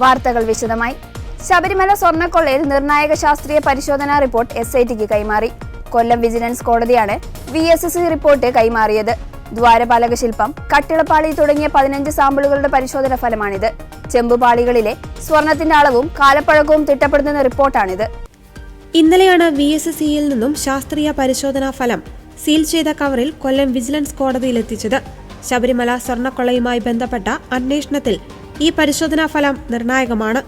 വാർത്തകൾ വിശദമായി. ശബരിമല സ്വർണ്ണക്കൊള്ളയിൽ നിർണായക ശാസ്ത്രീയ പരിശോധനാ റിപ്പോർട്ട് SITക്ക് കൈമാറി. കൊല്ലം വിജിലൻസ് കോടതിയാണ് VSC റിപ്പോർട്ട് കൈമാറിയത്. ദ്വാരപാലക ശില്പം, കട്ടിളപ്പാളി തുടങ്ങിയ 15 സാമ്പിളുകളുടെ പരിശോധന ഫലമാണിത്. ചെമ്പുപാളികളിലെ സ്വർണത്തിന്റെ അളവും കാലപ്പഴക്കവും തിട്ടപ്പെടുത്തുന്ന റിപ്പോർട്ടാണിത്. ഇന്നലെയാണ് VSCയിൽ നിന്നും ശാസ്ത്രീയ പരിശോധനാ ഫലം സീൽ ചെയ്ത കവറിൽ കൊല്ലം വിജിലൻസ് കോടതിയിലെത്തിച്ചത്. ശബരിമല സ്വർണ്ണക്കൊള്ളയുമായി ബന്ധപ്പെട്ട അന്വേഷണത്തിൽ ഈ പരിശോധനാ ഫലം നിർണായകമാണ്.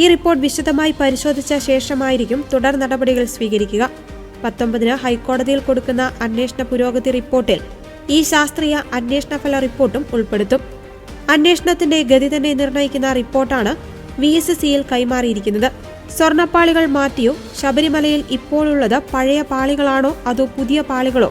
ഈ റിപ്പോർട്ട് വിശദമായി പരിശോധിച്ച ശേഷമായിരിക്കും തുടർ നടപടികൾ സ്വീകരിക്കുക. 19-ന് ഹൈക്കോടതിയിൽ കൊടുക്കുന്ന അന്വേഷണ പുരോഗതി റിപ്പോർട്ടിൽ ഈ ശാസ്ത്രീയ അന്വേഷണഫല റിപ്പോർട്ടും ഉൾപ്പെടുത്തും. അന്വേഷണത്തിന്റെ ഗതി തന്നെ നിർണ്ണയിക്കുന്ന റിപ്പോർട്ടാണ് VSCയിൽ കൈമാറിയിരിക്കുന്നത്. സ്വർണ്ണപ്പാളികൾ മാറ്റിയോ, ശബരിമലയിൽ ഇപ്പോഴുള്ളത് പഴയ പാളികളാണോ അതോ പുതിയ പാളികളോ,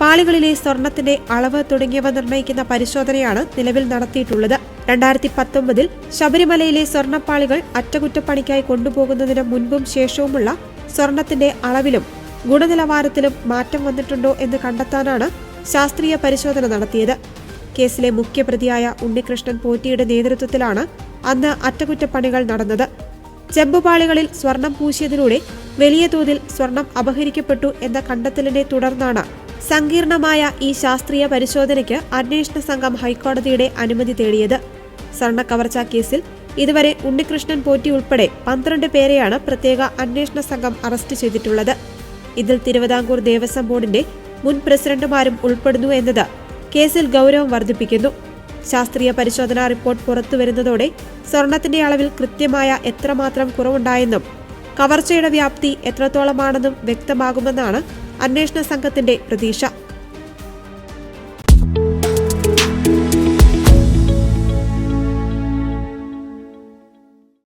പാളികളിലെ സ്വർണത്തിന്റെ അളവ് തുടങ്ങിയവ നിർണ്ണയിക്കുന്ന പരിശോധനയാണ് നിലവിൽ നടത്തിയിട്ടുള്ളത്. 2019-ൽ ശബരിമലയിലെ സ്വർണ്ണപ്പാളികൾ അറ്റകുറ്റപ്പണിക്കായി കൊണ്ടുപോകുന്നതിന് മുൻപും ശേഷവുമുള്ള സ്വർണത്തിന്റെ അളവിലും ഗുണനിലവാരത്തിലും മാറ്റം വന്നിട്ടുണ്ടോ എന്ന് കണ്ടെത്താനാണ് ശാസ്ത്രീയ പരിശോധന നടത്തിയത്. കേസിലെ മുഖ്യപ്രതിയായ ഉണ്ണികൃഷ്ണൻ പോറ്റിയുടെ നേതൃത്വത്തിലാണ് അന്ന് അറ്റകുറ്റപ്പണികൾ നടന്നത്. ചെമ്പുപാളികളിൽ സ്വർണം പൂശിയതിലൂടെ വലിയ തോതിൽ സ്വർണം അപഹരിക്കപ്പെട്ടു എന്ന കണ്ടെത്തലിനെ തുടർന്നാണ് സങ്കീർണമായ ഈ ശാസ്ത്രീയ പരിശോധനയ്ക്ക് അന്വേഷണ സംഘം ഹൈക്കോടതിയുടെ അനുമതി തേടിയത്. സ്വർണ്ണ കവർച്ചാ കേസിൽ ഇതുവരെ ഉണ്ണികൃഷ്ണൻ പോറ്റി ഉൾപ്പെടെ 12 പേരെയാണ് പ്രത്യേക അന്വേഷണ സംഘം അറസ്റ്റ് ചെയ്തിട്ടുള്ളത്. ഇതിൽ തിരുവിതാംകൂർ ദേവസ്വം ബോർഡിന്റെ മുൻ പ്രസിഡന്റുമാരും ഉൾപ്പെടുന്നു എന്നത് കേസിൽ ഗൗരവം വർദ്ധിപ്പിക്കുന്നു. ശാസ്ത്രീയ പരിശോധനാ റിപ്പോർട്ട് പുറത്തുവരുന്നതോടെ സ്വർണത്തിന്റെ അളവിൽ കൃത്യമായ എത്രമാത്രം കുറവുണ്ടായെന്നും കവർച്ചയുടെ വ്യാപ്തി എത്രത്തോളമാണെന്നും വ്യക്തമാകുമെന്നാണ് അന്വേഷണ സംഘത്തിന്റെ പ്രതീക്ഷ.